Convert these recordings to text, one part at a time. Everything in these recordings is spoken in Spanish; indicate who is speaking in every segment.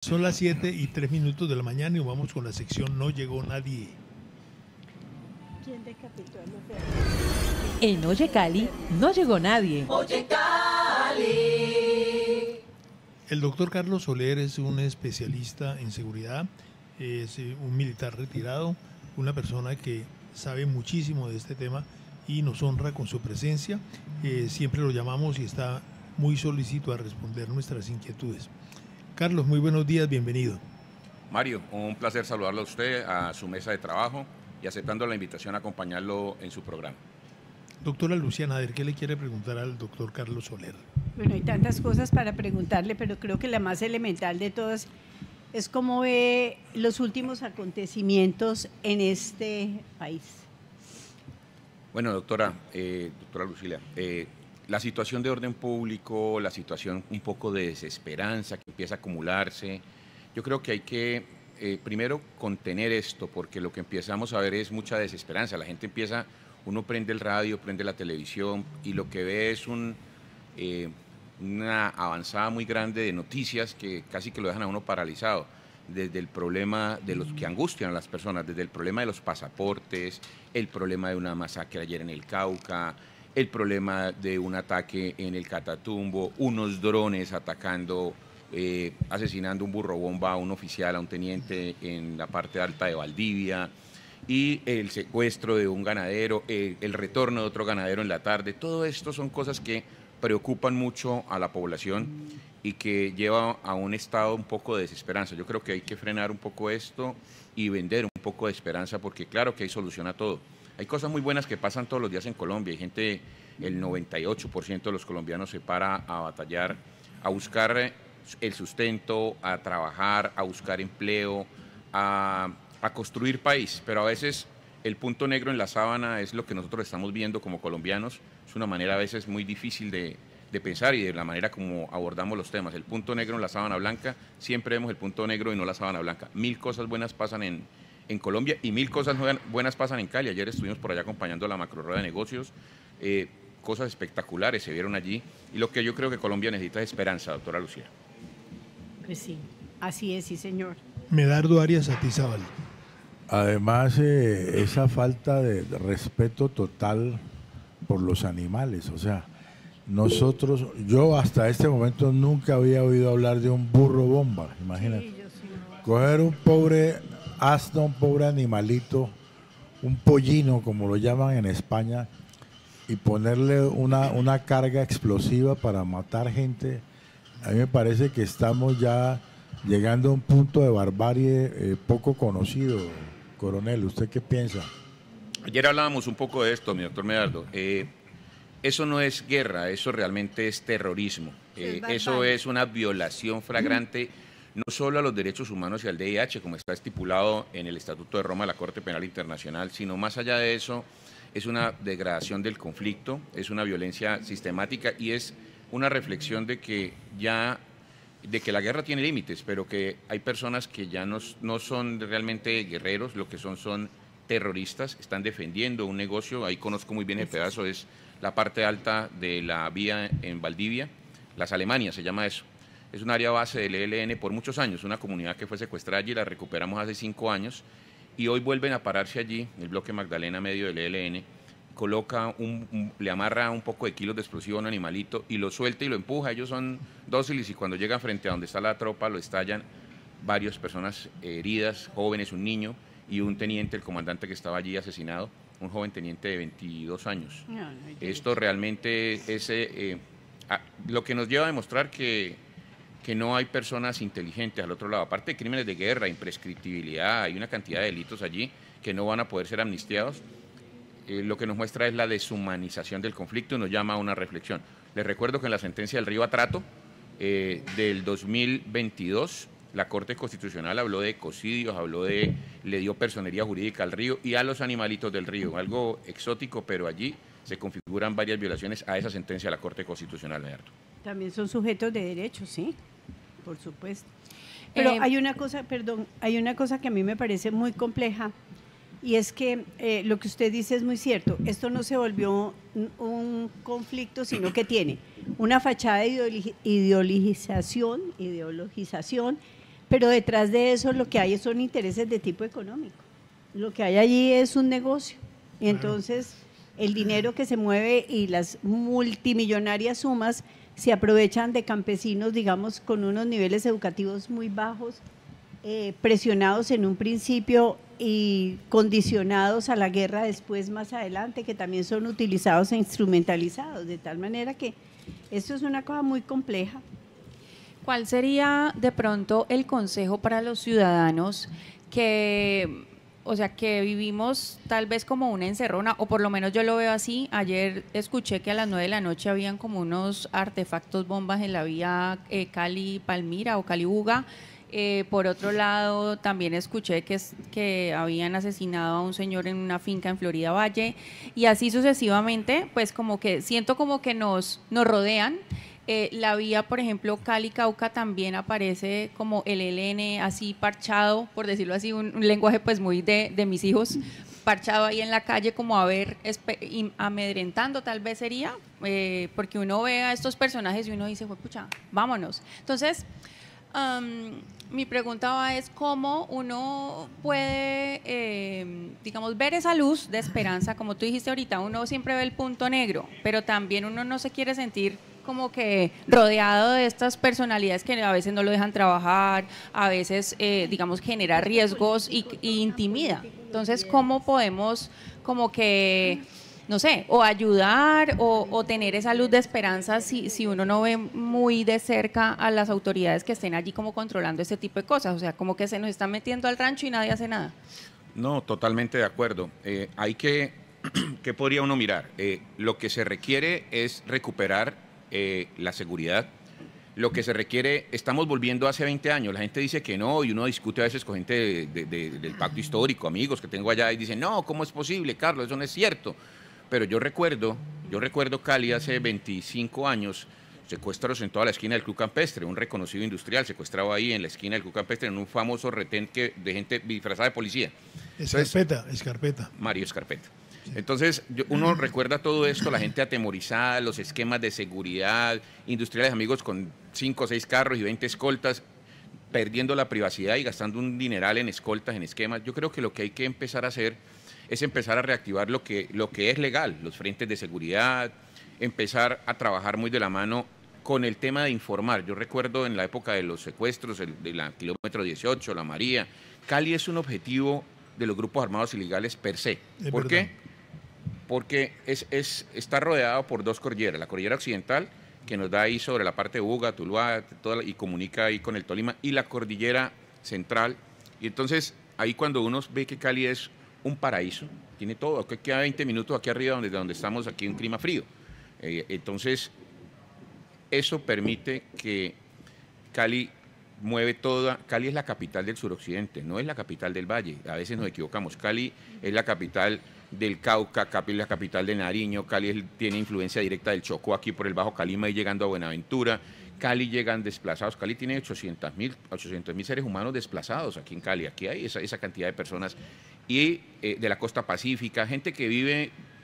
Speaker 1: Son las 7:03 de la mañana y vamos con la sección No llegó nadie.
Speaker 2: ¿Quién decapitó a los bebés?
Speaker 3: En Oye Cali no llegó nadie.
Speaker 4: Oye Cali.
Speaker 1: El doctor Carlos Soler es un especialista en seguridad, es un militar retirado, una persona que sabe muchísimo de este tema y nos honra con su presencia. Siempre lo llamamos y está muy solícito a responder nuestras inquietudes. Carlos, muy buenos días, bienvenido.
Speaker 5: Mario, un placer saludarlo a usted, a su mesa de trabajo y aceptando la invitación a acompañarlo en su programa.
Speaker 1: Doctora Luciana, a ver, ¿qué le quiere preguntar al doctor Carlos Soler?
Speaker 2: Bueno, hay tantas cosas para preguntarle, pero creo que la más elemental de todas es cómo ve los últimos acontecimientos en este país.
Speaker 5: Bueno, doctora Lucila, la situación de orden público, la situación un poco de desesperanza que empieza a acumularse, yo creo que hay que primero contener esto, porque lo que empezamos a ver es mucha desesperanza. La gente empieza, uno prende el radio, prende la televisión y lo que ve es una avanzada muy grande de noticias que casi que lo dejan a uno paralizado. Desde el problema de los que angustian a las personas, desde el problema de los pasaportes, el problema de una masacre ayer en el Cauca, el problema de un ataque en el Catatumbo, unos drones atacando, asesinando un burro bomba a un oficial, a un teniente en la parte alta de Valdivia, y el secuestro de un ganadero, el retorno de otro ganadero en la tarde. Todo esto son cosas que preocupan mucho a la población y que lleva a un estado un poco de desesperanza. Yo creo que hay que frenar un poco esto y vender un poco de esperanza, porque claro que hay solución a todo. Hay cosas muy buenas que pasan todos los días en Colombia. Hay gente, el 98% de los colombianos se para a batallar, a buscar el sustento, a trabajar, a buscar empleo, a construir país. Pero a veces el punto negro en la sábana es lo que nosotros estamos viendo como colombianos. Es una manera a veces muy difícil de pensar y de la manera como abordamos los temas. El punto negro en la sábana blanca, siempre vemos el punto negro y no la sábana blanca. 1000 cosas buenas pasan en Colombia y 1000 cosas buenas pasan en Cali. Ayer estuvimos por allá acompañando la macro rueda de negocios, cosas espectaculares se vieron allí y lo que yo creo que Colombia necesita es esperanza, doctora Lucía.
Speaker 2: Pues sí, así es, sí señor.
Speaker 1: Medardo Arias Atizábal.
Speaker 6: Además, esa falta de respeto total por los animales, o sea, nosotros, yo hasta este momento nunca había oído hablar de un burro bomba, imagínate.
Speaker 2: Sí, yo sí.
Speaker 6: Coger un pobre asno, un pobre animalito, un pollino, como lo llaman en España, y ponerle una carga explosiva para matar gente, a mí me parece que estamos ya llegando a un punto de barbarie poco conocido. Coronel, ¿usted qué piensa?
Speaker 5: Ayer hablábamos un poco de esto, mi doctor Medardo. Eso no es guerra, eso realmente es terrorismo. Eso es una violación flagrante no solo a los derechos humanos y al DIH, como está estipulado en el Estatuto de Roma de la Corte Penal Internacional, sino más allá de eso, es una degradación del conflicto, es una violencia sistemática y es una reflexión de que la guerra tiene límites, pero que hay personas que ya no son realmente guerreros, lo que son terroristas, están defendiendo un negocio. Ahí conozco muy bien el pedazo, es la parte alta de la vía en Valdivia, Las Alemanias se llama eso. Es un área base del ELN por muchos años, una comunidad que fue secuestrada allí, la recuperamos hace 5 años y hoy vuelven a pararse allí, el bloque Magdalena medio del ELN, coloca le amarra un poco de kilos de explosivo a un animalito y lo suelta y lo empuja. Ellos son dóciles y cuando llegan frente a donde está la tropa lo estallan. Varias personas heridas, jóvenes, un niño y un teniente, el comandante que estaba allí asesinado, un joven teniente de 22 años. Esto realmente es lo que nos lleva a demostrar que no hay personas inteligentes al otro lado. Aparte de crímenes de guerra, imprescriptibilidad, hay una cantidad de delitos allí que no van a poder ser amnistiados. Lo que nos muestra es la deshumanización del conflicto y nos llama a una reflexión. Les recuerdo que en la sentencia del Río Atrato del 2022, la Corte Constitucional habló de ecocidios, le dio personería jurídica al río y a los animalitos del río, algo exótico, pero allí se configuran varias violaciones a esa sentencia de la Corte Constitucional, Medardo.
Speaker 2: También son sujetos de derechos, sí, por supuesto. Pero hay una cosa que a mí me parece muy compleja y es que lo que usted dice es muy cierto. Esto no se volvió un conflicto, sino que tiene una fachada de ideologización pero detrás de eso lo que hay son intereses de tipo económico. Lo que hay allí es un negocio. Y entonces el dinero que se mueve y las multimillonarias sumas se aprovechan de campesinos, digamos, con unos niveles educativos muy bajos, presionados en un principio y condicionados a la guerra después, más adelante, que también son utilizados e instrumentalizados, de tal manera que esto es una cosa muy compleja.
Speaker 4: ¿Cuál sería de pronto el consejo para los ciudadanos que, o sea, que vivimos tal vez como una encerrona, o por lo menos yo lo veo así? Ayer escuché que a las 9 de la noche habían como unos artefactos bombas en la vía Cali-Palmira o Cali-Buga. Por otro lado, también escuché que habían asesinado a un señor en una finca en Florida Valle, y así sucesivamente, pues como que siento como que nos rodean. La vía, por ejemplo, Cali-Cauca también aparece como el ELN así parchado, por decirlo así, un lenguaje pues muy de mis hijos, parchado ahí en la calle como a ver, amedrentando tal vez sería, porque uno ve a estos personajes y uno dice, pucha, vámonos. Entonces, mi pregunta es cómo uno puede, digamos, ver esa luz de esperanza. Como tú dijiste ahorita, uno siempre ve el punto negro, pero también uno no se quiere sentir como que rodeado de estas personalidades que a veces no lo dejan trabajar, a veces, digamos, genera riesgos y intimida. Entonces, ¿cómo podemos como que, no sé, o ayudar o tener esa luz de esperanza si uno no ve muy de cerca a las autoridades que estén allí como controlando este tipo de cosas? O sea, como que se nos están metiendo al rancho y nadie hace nada.
Speaker 5: No, totalmente de acuerdo. Hay que, ¿qué podría uno mirar? Lo que se requiere es recuperar la seguridad. Lo que se requiere, estamos volviendo hace 20 años, la gente dice que no, y uno discute a veces con gente del pacto histórico, amigos que tengo allá, y dicen, no, ¿cómo es posible, Carlos? Eso no es cierto. Pero yo recuerdo Cali hace 25 años, secuestros en toda la esquina del Club Campestre, un reconocido industrial secuestrado ahí en la esquina del Club Campestre en un famoso retén de gente disfrazada de policía.
Speaker 1: Escarpeta.
Speaker 5: Mario Escarpeta. Entonces, uno recuerda todo esto, la gente atemorizada, los esquemas de seguridad, industriales amigos con 5 o 6 carros y 20 escoltas, perdiendo la privacidad y gastando un dineral en escoltas, en esquemas. Yo creo que lo que hay que empezar a hacer es empezar a reactivar lo que es legal, los frentes de seguridad, empezar a trabajar muy de la mano con el tema de informar. Yo recuerdo en la época de los secuestros, de la kilómetro 18, la María, Cali es un objetivo de los grupos armados ilegales per se. ¿Por qué? Porque está rodeado por 2 cordilleras, la cordillera occidental, que nos da ahí sobre la parte de Buga, Tuluá, y comunica ahí con el Tolima, y la cordillera central. Y entonces, ahí cuando uno ve que Cali es un paraíso, tiene todo, queda 20 minutos aquí arriba donde estamos, aquí un clima frío. Entonces, eso permite que Cali mueve toda. Cali es la capital del suroccidente, no es la capital del valle, a veces nos equivocamos. Cali es la capital del Cauca, Cali es la capital de Nariño, Cali tiene influencia directa del Chocó aquí por el Bajo Calima y llegando a Buenaventura. Cali llegan desplazados, Cali tiene 800.000 seres humanos desplazados aquí en Cali, aquí hay esa cantidad de personas, y de la costa pacífica, gente que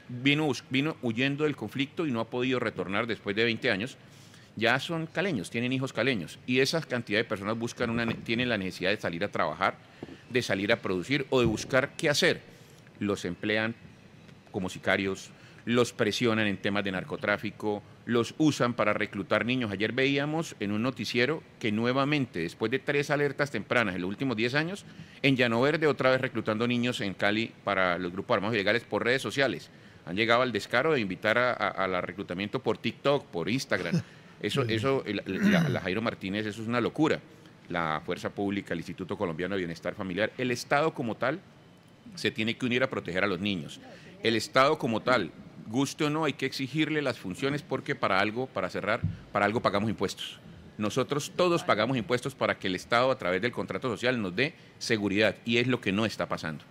Speaker 5: vino huyendo del conflicto y no ha podido retornar después de 20 años, ya son caleños, tienen hijos caleños, y esa cantidad de personas tienen la necesidad de salir a trabajar, de salir a producir o de buscar qué hacer. Los emplean como sicarios, los presionan en temas de narcotráfico, los usan para reclutar niños. Ayer veíamos en un noticiero que nuevamente, después de 3 alertas tempranas en los últimos 10 años, en Llano Verde otra vez reclutando niños en Cali para los grupos armados ilegales por redes sociales. Han llegado al descaro de invitar al reclutamiento por TikTok, por Instagram. La Jairo Martínez, eso es una locura. La Fuerza Pública, el Instituto Colombiano de Bienestar Familiar, el Estado como tal, se tiene que unir a proteger a los niños. El Estado como tal, guste o no, hay que exigirle las funciones porque para algo pagamos impuestos. Nosotros todos pagamos impuestos para que el Estado a través del contrato social nos dé seguridad, y es lo que no está pasando.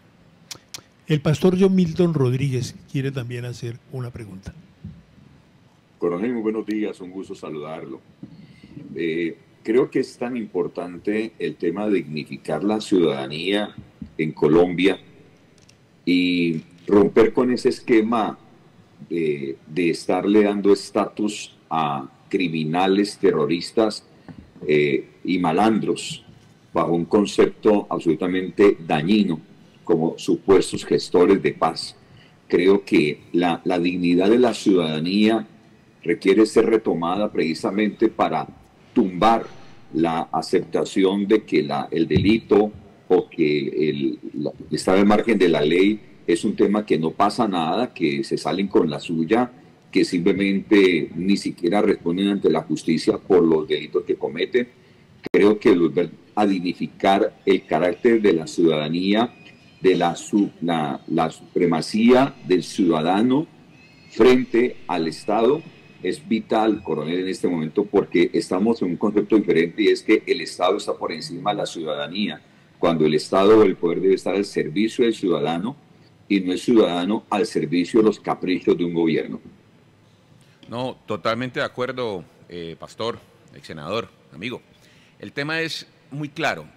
Speaker 1: El pastor John Milton Rodríguez quiere también hacer una pregunta.
Speaker 7: Coronel, muy buenos días, un gusto saludarlo. Creo que es tan importante el tema de dignificar la ciudadanía en Colombia y romper con ese esquema de estarle dando estatus a criminales, terroristas y malandros. bajo un concepto absolutamente dañino como supuestos gestores de paz. Creo que la dignidad de la ciudadanía requiere ser retomada precisamente para tumbar la aceptación de que el delito o que estar al margen de la ley es un tema que no pasa nada, que se salen con la suya, que simplemente ni siquiera responden ante la justicia por los delitos que cometen. Creo que volver a dignificar el carácter de la ciudadanía, de la supremacía del ciudadano frente al Estado, es vital, coronel, en este momento, porque estamos en un concepto diferente, y es que el Estado está por encima de la ciudadanía, cuando el Estado o el poder debe estar al servicio del ciudadano y no el ciudadano al servicio de los caprichos de un gobierno.
Speaker 5: No, totalmente de acuerdo, pastor, ex senador, amigo. El tema es muy claro.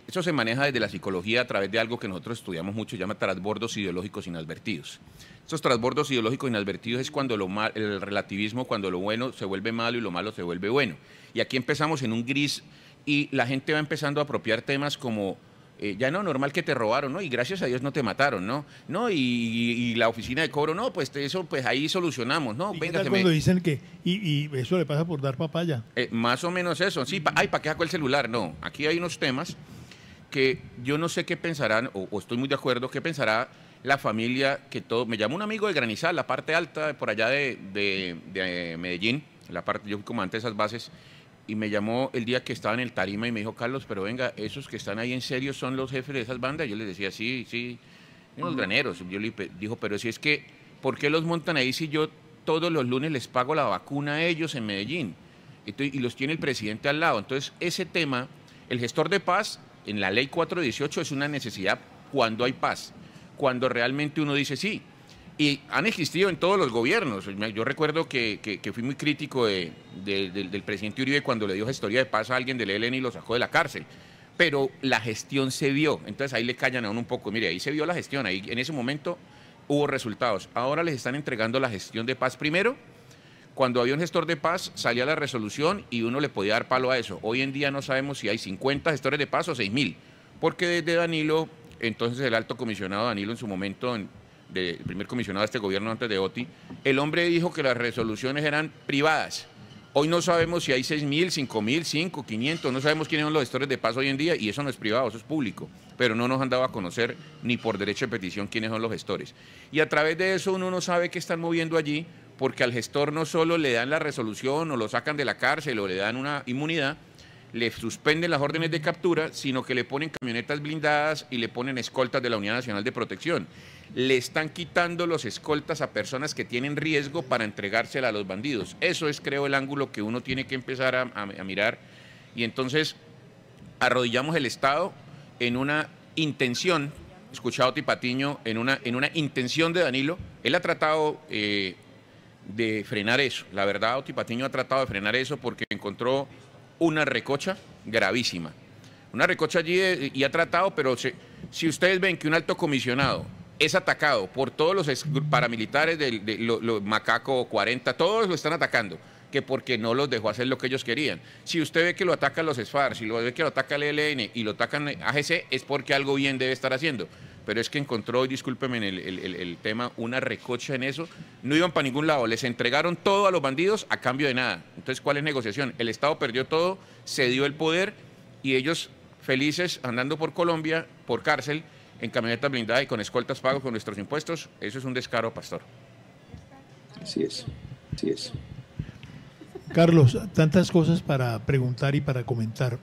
Speaker 5: Eso se maneja desde la psicología a través de algo que nosotros estudiamos mucho, se llama trasbordos ideológicos inadvertidos. Estos trasbordos ideológicos inadvertidos es cuando el relativismo, cuando lo bueno se vuelve malo y lo malo se vuelve bueno. Y aquí empezamos en un gris y la gente va empezando a apropiar temas como ya no, normal que te robaron, ¿no? Y gracias a Dios no te mataron, ¿no? No, y la oficina de cobro, no, pues eso, pues ahí solucionamos, ¿no?
Speaker 1: Venga, cuando dicen que, y eso le pasa por dar papaya.
Speaker 5: Más o menos eso, sí, ¿para qué sacó el celular? No, aquí hay unos temas que yo no sé qué pensarán, o estoy muy de acuerdo, qué pensará la familia, que todo, me llamó un amigo de Granizal, la parte alta, por allá de Medellín, la parte, yo fui comandante de esas bases, y me llamó el día que estaba en el tarima y me dijo, Carlos, pero venga, esos que están ahí en serio son los jefes de esas bandas. Yo les decía, sí, los graneros. Yo le dijo, pero si es que, ¿por qué los montan ahí si yo todos los lunes les pago la vacuna a ellos en Medellín? Y los tiene el presidente al lado. Entonces, ese tema, el gestor de paz, en la ley 418 es una necesidad cuando hay paz, cuando realmente uno dice sí. Y han existido en todos los gobiernos. Yo recuerdo que fui muy crítico del presidente Uribe cuando le dio gestoría de paz a alguien del ELN y lo sacó de la cárcel. Pero la gestión se vio. Entonces ahí le callan a uno un poco. Mire, ahí se vio la gestión. Ahí en ese momento hubo resultados. Ahora les están entregando la gestión de paz primero. Cuando había un gestor de paz, salía la resolución y uno le podía dar palo a eso. Hoy en día no sabemos si hay 50 gestores de paz o 6.000. Porque desde Danilo, entonces el alto comisionado Danilo en su momento, el primer comisionado de este gobierno antes de Oti, el hombre dijo que las resoluciones eran privadas. Hoy no sabemos si hay 6.000, 5.000, 5, 500, no sabemos quiénes son los gestores de paz hoy en día, y eso no es privado, eso es público, pero no nos han dado a conocer ni por derecho de petición quiénes son los gestores. Y a través de eso uno no sabe qué están moviendo allí, porque al gestor no solo le dan la resolución o lo sacan de la cárcel o le dan una inmunidad, le suspenden las órdenes de captura, sino que le ponen camionetas blindadas y le ponen escoltas de la Unidad Nacional de Protección. Le están quitando los escoltas a personas que tienen riesgo para entregársela a los bandidos. Eso es, creo, el ángulo que uno tiene que empezar a mirar. Y entonces arrodillamos el Estado en una intención, escuchado a Oti Patiño, en una intención de Danilo. Él ha tratado de frenar eso. La verdad, Oti Patiño ha tratado de frenar eso porque encontró una recocha gravísima. Una recocha allí y ha tratado, pero si ustedes ven que un alto comisionado es atacado por todos los paramilitares los Macaco 40, todos lo están atacando, que porque no los dejó hacer lo que ellos querían. Si usted ve que lo atacan los SFAR, si lo ve que lo ataca el ELN y lo atacan AGC, es porque algo bien debe estar haciendo. Pero es que encontró, y discúlpeme el tema, una recocha en eso. No iban para ningún lado, les entregaron todo a los bandidos a cambio de nada. Entonces, ¿cuál es negociación? El Estado perdió todo, cedió el poder y ellos felices andando por Colombia, por cárcel, en camionetas blindadas y con escoltas pagos con nuestros impuestos. Eso es un descaro, pastor.
Speaker 7: Así es, así es.
Speaker 1: Carlos, tantas cosas para preguntar y para comentar.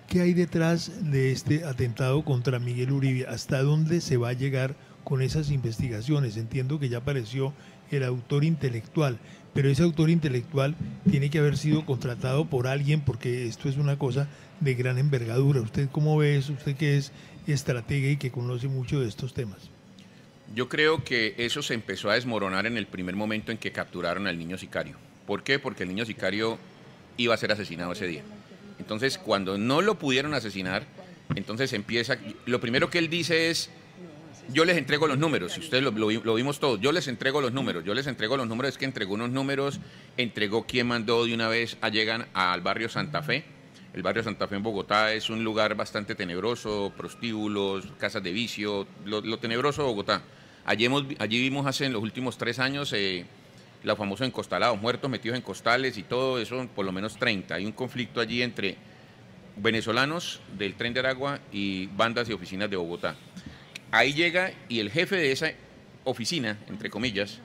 Speaker 1: ¿Qué hay detrás de este atentado contra Miguel Uribe? ¿Hasta dónde se va a llegar con esas investigaciones? Entiendo que ya apareció el autor intelectual, pero ese autor intelectual tiene que haber sido contratado por alguien, porque esto es una cosa de gran envergadura. ¿Usted cómo ve eso? Usted que es estratega y que conoce mucho de estos temas.
Speaker 5: Yo creo que eso se empezó a desmoronar en el primer momento en que capturaron al niño sicario. ¿Por qué? Porque el niño sicario iba a ser asesinado ese día. Entonces, cuando no lo pudieron asesinar, entonces empieza, lo primero que él dice es, yo les entrego los números, si ustedes lo vimos todos, yo les entrego los números, es que entregó unos números, entregó quién mandó de una vez llegan al barrio Santa Fe, El barrio Santa Fe en Bogotá es un lugar bastante tenebroso, prostíbulos, casas de vicio, lo tenebroso de Bogotá. Allí vimos en los últimos 3 años los famosos encostalados, muertos metidos en costales y todo eso, por lo menos 30. Hay un conflicto allí entre venezolanos del Tren de Aragua y bandas y oficinas de Bogotá. Ahí llega y el jefe de esa oficina, entre comillas,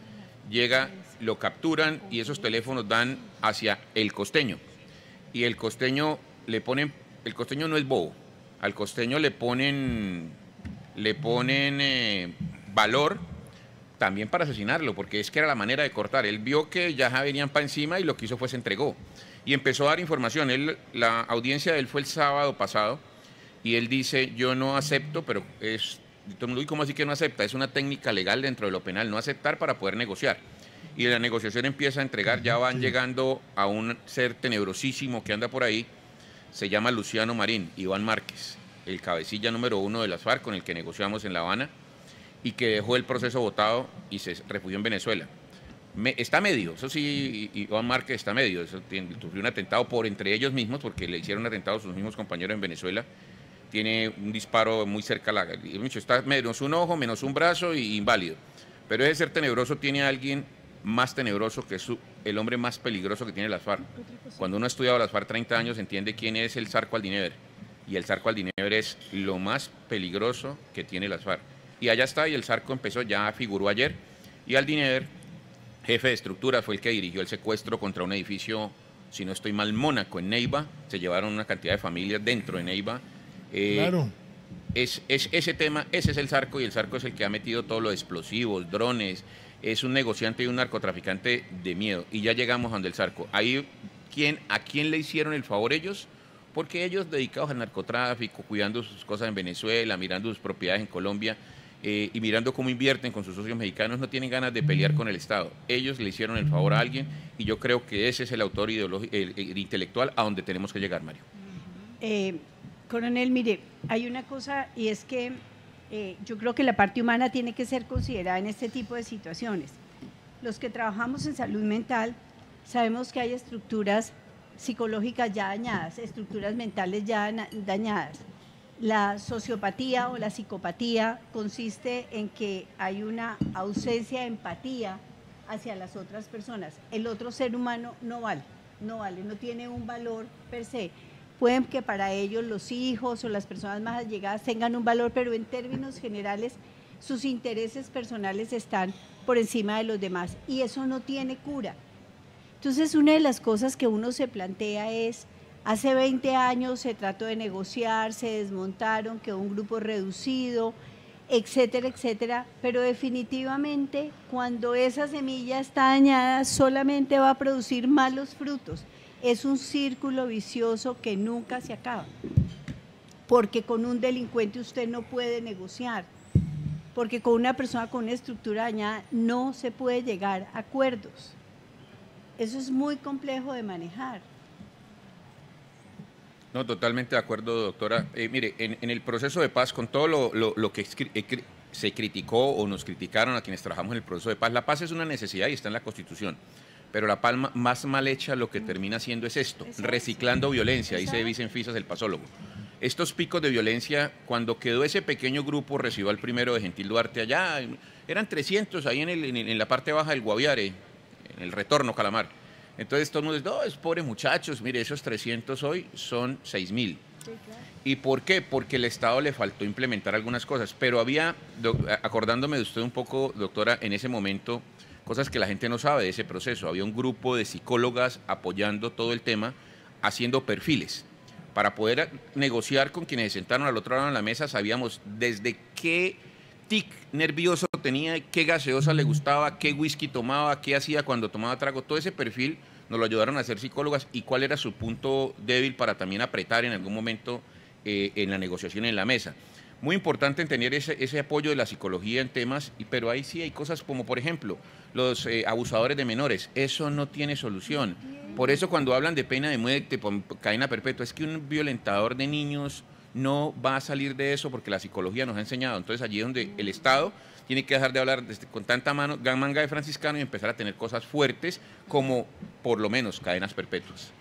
Speaker 5: llega, lo capturan y esos teléfonos dan hacia el costeño. Y el costeño el costeño no es bobo, al costeño le ponen valor también para asesinarlo, porque es que era la manera de cortar. Él vio que ya venían para encima y lo que hizo fue se entregó. Y empezó a dar información. La audiencia de él fue el sábado pasado y él dice, yo no acepto, pero ¿cómo así que no acepta? Es una técnica legal dentro de lo penal, no aceptar para poder negociar. Y la negociación empieza a entregar, ya van llegando a un ser tenebrosísimo que anda por ahí, se llama Luciano Marín, Iván Márquez, el cabecilla número 1 de las FARC con el que negociamos en La Habana y que dejó el proceso votado y se refugió en Venezuela. Está medio, eso sí, Iván Márquez está medio, sufrió un atentado por entre ellos mismos, porque le hicieron atentado a sus mismos compañeros en Venezuela. Tiene un disparo muy cerca, está menos un ojo, menos un brazo y inválido. Pero ese ser tenebroso tiene a alguien más tenebroso, que es el hombre más peligroso que tiene las FARC. Cuando uno ha estudiado las FARC 30 años, entiende quién es el Zarco Aldínever. Y el Zarco Aldínever es lo más peligroso que tiene las FARC. Y allá está, y el Zarco ya figuró ayer. Y Aldínever, jefe de estructura, fue el que dirigió el secuestro contra un edificio, si no estoy mal, Mónaco, en Neiva. Se llevaron una cantidad de familias dentro de Neiva.
Speaker 1: Claro.
Speaker 5: Es ese tema, ese es el Zarco, y el Zarco es el que ha metido todos los explosivos, drones. Es un negociante y un narcotraficante de miedo. Y ya llegamos a donde el Zarco. Ahí, ¿a quién le hicieron el favor ellos? Porque ellos, dedicados al narcotráfico, cuidando sus cosas en Venezuela, mirando sus propiedades en Colombia y mirando cómo invierten con sus socios mexicanos, no tienen ganas de pelear con el Estado. Ellos le hicieron el favor a alguien y yo creo que ese es el autor el intelectual a donde tenemos que llegar, Mario.
Speaker 2: Coronel, mire, hay una cosa y es que yo creo que la parte humana tiene que ser considerada en este tipo de situaciones. Los que trabajamos en salud mental sabemos que hay estructuras psicológicas ya dañadas, estructuras mentales ya dañadas. La sociopatía o la psicopatía consiste en que hay una ausencia de empatía hacia las otras personas. El otro ser humano no tiene un valor per se. Pueden que para ellos los hijos o las personas más allegadas tengan un valor, pero en términos generales sus intereses personales están por encima de los demás y eso no tiene cura. Entonces, una de las cosas que uno se plantea es, hace 20 años se trató de negociar, se desmontaron, quedó un grupo reducido, etcétera, etcétera, pero definitivamente cuando esa semilla está dañada solamente va a producir malos frutos. Es un círculo vicioso que nunca se acaba, porque con un delincuente usted no puede negociar, porque con una persona con una estructura dañada no se puede llegar a acuerdos. Eso es muy complejo de manejar.
Speaker 5: No, totalmente de acuerdo, doctora. Mire, en el proceso de paz, con todo lo que se criticó o nos criticaron a quienes trabajamos en el proceso de paz, la paz es una necesidad y está en la Constitución. Pero la paz más mal hecha lo que termina haciendo es esto, reciclando violencia, dice Vicen Fisas, el pasólogo. Estos picos de violencia, cuando quedó ese pequeño grupo, recibió al primero de Gentil Duarte allá, eran 300 ahí en la parte baja del Guaviare, en el retorno Calamar. Entonces todo el mundo dice, no, es pobres muchachos, mire, esos 300 hoy son 6.000. Sí, claro. ¿Y por qué? Porque el Estado le faltó implementar algunas cosas, pero había, acordándome de usted un poco, doctora, en ese momento, cosas que la gente no sabe de ese proceso. Había un grupo de psicólogas apoyando todo el tema, haciendo perfiles. Para poder negociar con quienes se sentaron al otro lado de la mesa, sabíamos desde qué tic nervioso tenía, qué gaseosa le gustaba, qué whisky tomaba, qué hacía cuando tomaba trago. Todo ese perfil nos lo ayudaron a hacer psicólogas y cuál era su punto débil para también apretar en algún momento en la negociación en la mesa. Muy importante tener ese apoyo de la psicología en temas, pero ahí sí hay cosas como, por ejemplo, los abusadores de menores. Eso no tiene solución. Por eso cuando hablan de pena de muerte, cadena perpetua, es que un violentador de niños no va a salir de eso porque la psicología nos ha enseñado. Entonces allí es donde el Estado tiene que dejar de hablar con tanta manga de franciscano y empezar a tener cosas fuertes como por lo menos cadenas perpetuas.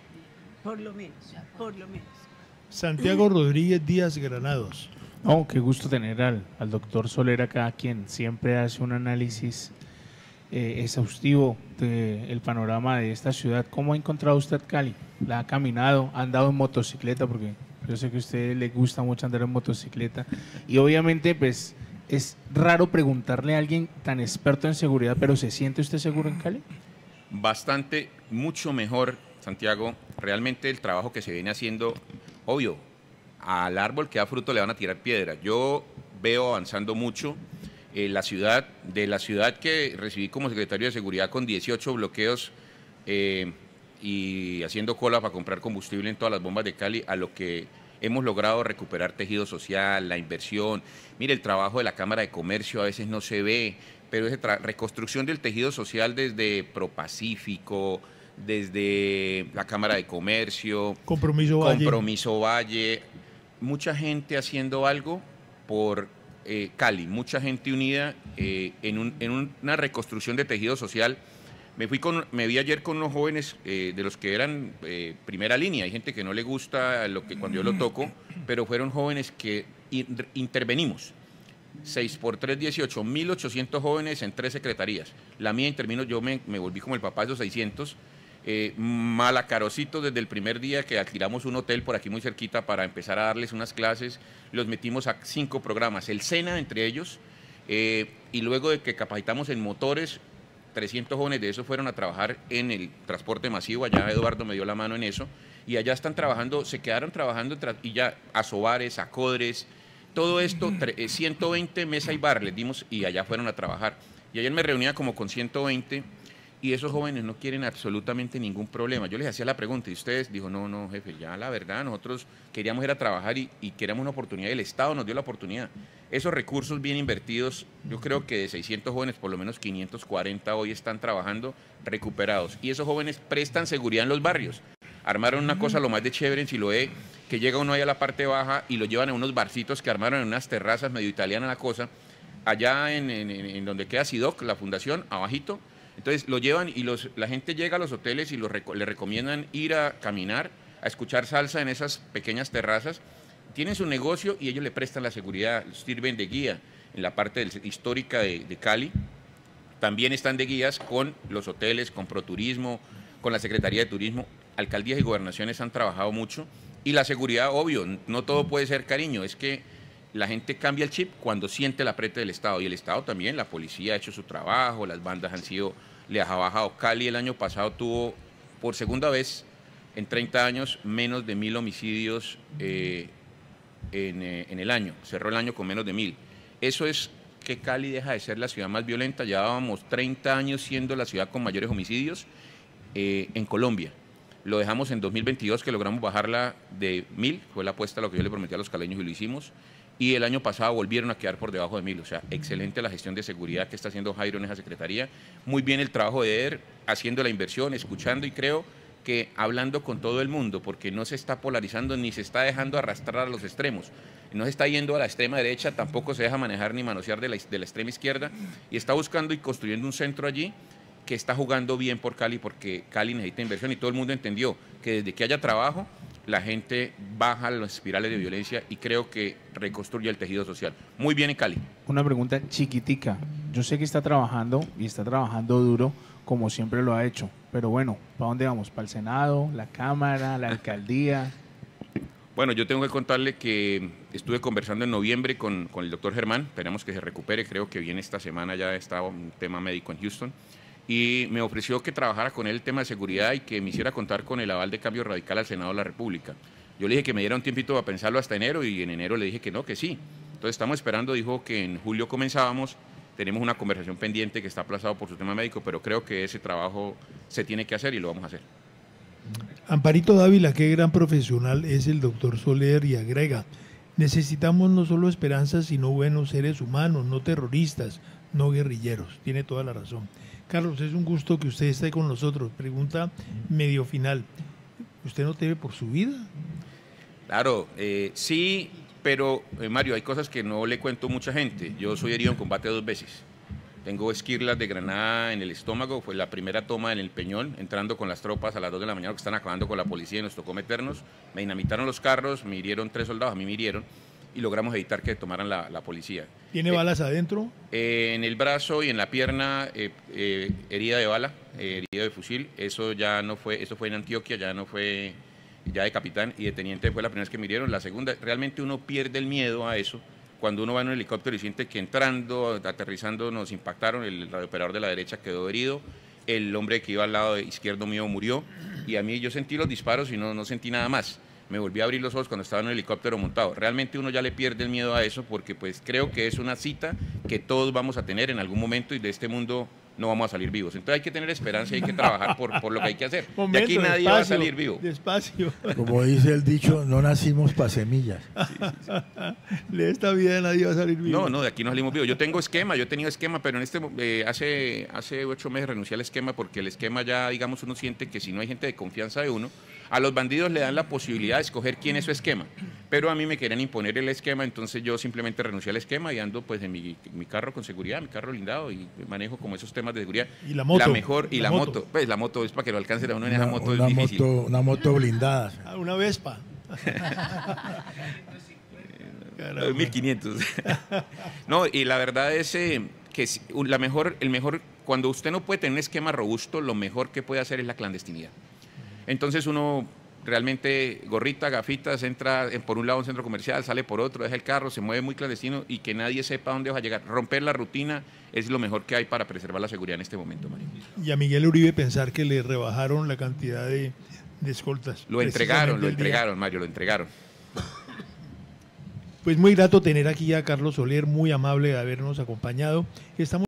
Speaker 2: Por lo menos, por lo menos.
Speaker 1: Santiago Rodríguez Díaz Granados.
Speaker 8: Oh, qué gusto tener al doctor Soler acá, quien siempre hace un análisis exhaustivo del panorama de esta ciudad. ¿Cómo ha encontrado usted Cali? ¿La ha caminado? ¿Ha andado en motocicleta? Porque yo sé que a usted le gusta mucho andar en motocicleta. Y obviamente, pues, es raro preguntarle a alguien tan experto en seguridad, pero ¿se siente usted seguro en Cali?
Speaker 5: Bastante, mucho mejor, Santiago. Realmente el trabajo que se viene haciendo, obvio, al árbol que da fruto le van a tirar piedra. Yo veo avanzando mucho de la ciudad que recibí como secretario de Seguridad con 18 bloqueos y haciendo cola para comprar combustible en todas las bombas de Cali, a lo que hemos logrado recuperar tejido social, la inversión. Mire, el trabajo de la Cámara de Comercio a veces no se ve, pero esa reconstrucción del tejido social desde ProPacífico, desde la Cámara de Comercio, Compromiso Valle, mucha gente haciendo algo por Cali, mucha gente unida en una reconstrucción de tejido social. Me vi ayer con unos jóvenes de los que eran primera línea. Hay gente que no le gusta cuando yo lo toco, pero fueron jóvenes que intervenimos. 6 por 3, 18, 1.800 jóvenes en 3 secretarías. La mía intervino, yo me volví como el papá de esos 600. Malacarositos desde el primer día que alquilamos un hotel por aquí muy cerquita para empezar a darles unas clases. Los metimos a 5 programas, el SENA entre ellos, y luego de que capacitamos en motores, 300 jóvenes de esos fueron a trabajar en el transporte masivo. Allá Eduardo me dio la mano en eso, y allá están trabajando, se quedaron trabajando y ya a Sobares, a Codres, todo esto, 120 mesa y bar les dimos y allá fueron a trabajar. Y ayer me reunía como con 120 y esos jóvenes no quieren absolutamente ningún problema. Yo les hacía la pregunta y ustedes, dijo, no, jefe, ya la verdad, nosotros queríamos ir a trabajar y queríamos una oportunidad, el Estado nos dio la oportunidad. Esos recursos bien invertidos, yo creo que de 600 jóvenes, por lo menos 540 hoy están trabajando recuperados. Y esos jóvenes prestan seguridad en los barrios. Armaron una cosa lo más de chévere en Siloé, que llega uno ahí a la parte baja y lo llevan a unos barcitos que armaron en unas terrazas medio italiana la cosa, allá en donde queda SIDOC, la fundación, abajito. Entonces lo llevan y la gente llega a los hoteles y le recomiendan ir a caminar, a escuchar salsa en esas pequeñas terrazas. Tienen su negocio y ellos le prestan la seguridad, sirven de guía en la parte histórica de Cali. También están de guías con los hoteles, con ProTurismo, con la Secretaría de Turismo. Alcaldías y gobernaciones han trabajado mucho. Y la seguridad, obvio, no todo puede ser cariño, es que la gente cambia el chip cuando siente el aprete del Estado. Y el Estado también, la policía ha hecho su trabajo, las bandas les ha bajado. Cali el año pasado tuvo, por segunda vez en 30 años, menos de 1.000 homicidios en el año. Cerró el año con menos de 1.000. Eso es que Cali deja de ser la ciudad más violenta. Llevábamos 30 años siendo la ciudad con mayores homicidios en Colombia. Lo dejamos en 2022, que logramos bajarla de 1.000, fue la apuesta a lo que yo le prometí a los caleños y lo hicimos. Y el año pasado volvieron a quedar por debajo de 1.000. O sea, excelente la gestión de seguridad que está haciendo Jairo en esa secretaría. Muy bien el trabajo de EDER, haciendo la inversión, escuchando, y creo que hablando con todo el mundo, porque no se está polarizando ni se está dejando arrastrar a los extremos. No se está yendo a la extrema derecha, tampoco se deja manejar ni manosear de la extrema izquierda, y está buscando y construyendo un centro allí que está jugando bien por Cali, porque Cali necesita inversión y todo el mundo entendió que desde que haya trabajo, la gente baja las espirales de violencia y creo que reconstruye el tejido social. Muy bien en Cali.
Speaker 8: Una pregunta chiquitica. Yo sé que está trabajando y está trabajando duro, como siempre lo ha hecho, pero bueno, ¿para dónde vamos? ¿Para el Senado, la Cámara, la Alcaldía?
Speaker 5: Bueno, yo tengo que contarle que estuve conversando en noviembre con el doctor Germán, esperamos que se recupere, creo que viene esta semana, ya estaba un tema médico en Houston, y me ofreció que trabajara con él el tema de seguridad y que me hiciera contar con el aval de Cambio Radical al Senado de la República. Yo le dije que me diera un tiempito para pensarlo hasta enero y en enero le dije que no, que sí. Entonces estamos esperando, dijo que en julio comenzábamos, tenemos una conversación pendiente que está aplazado por su tema médico, pero creo que ese trabajo se tiene que hacer y lo vamos a hacer.
Speaker 1: Amparito Dávila, qué gran profesional es el doctor Soler, y agrega, necesitamos no solo esperanzas, sino buenos seres humanos, no terroristas, no guerrilleros. Tiene toda la razón. Carlos, es un gusto que usted esté con nosotros. Pregunta medio final. ¿Usted no teme por su vida?
Speaker 5: Claro, sí, pero Mario, hay cosas que no le cuento a mucha gente. Yo soy herido en combate 2 veces. Tengo esquirlas de granada en el estómago, fue la primera toma en el Peñol, entrando con las tropas a las 2 de la mañana que están acabando con la policía y nos tocó meternos. Me dinamitaron los carros, me hirieron 3 soldados, a mí me hirieron y logramos evitar que tomaran la policía.
Speaker 1: ¿Tiene balas adentro?
Speaker 5: En el brazo y en la pierna, herida de bala, herida de fusil. Eso ya no fue, eso fue en Antioquia, ya no fue, ya de capitán y de teniente fue la primera vez que me hirieron. La segunda, realmente uno pierde el miedo a eso. Cuando uno va en un helicóptero y siente que entrando, aterrizando, nos impactaron, el radiooperador de la derecha quedó herido, el hombre que iba al lado izquierdo mío murió, y a mí yo sentí los disparos y no sentí nada más. Me volví a abrir los ojos cuando estaba en un helicóptero montado. Realmente uno ya le pierde el miedo a eso porque pues creo que es una cita que todos vamos a tener en algún momento y de este mundo no vamos a salir vivos. Entonces hay que tener esperanza y hay que trabajar por lo que hay que hacer.
Speaker 1: Momento,
Speaker 5: de aquí nadie
Speaker 1: despacio,
Speaker 5: va a salir vivo.
Speaker 1: Despacio.
Speaker 6: Como dice el dicho, no nacimos para semillas.
Speaker 1: De esta vida nadie va a salir vivo.
Speaker 5: No, de aquí no salimos vivos. Yo tengo esquema, yo he tenido esquema, pero en hace 8 meses renuncié al esquema porque el esquema ya, digamos, uno siente que si no hay gente de confianza de uno, a los bandidos le dan la posibilidad de escoger quién es su esquema. Pero a mí me querían imponer el esquema, entonces yo simplemente renuncié al esquema y ando pues en mi carro con seguridad, mi carro blindado y manejo como esos temas de seguridad.
Speaker 1: ¿Y la moto?
Speaker 5: La mejor, y la moto. Pues la moto es para que lo alcance a uno en esa moto, es difícil.
Speaker 6: Una moto blindada.
Speaker 1: Una Vespa.
Speaker 5: 1500. No, y la verdad es que cuando usted no puede tener un esquema robusto, lo mejor que puede hacer es la clandestinidad. Entonces uno realmente gorrita, gafitas, entra por un lado a un centro comercial, sale por otro, deja el carro, se mueve muy clandestino y que nadie sepa dónde va a llegar. Romper la rutina es lo mejor que hay para preservar la seguridad en este momento, Mario.
Speaker 1: Y a Miguel Uribe pensar que le rebajaron la cantidad de escoltas.
Speaker 5: Lo entregaron, Mario, lo entregaron.
Speaker 1: Pues muy grato tener aquí a Carlos Soler, muy amable de habernos acompañado. Estamos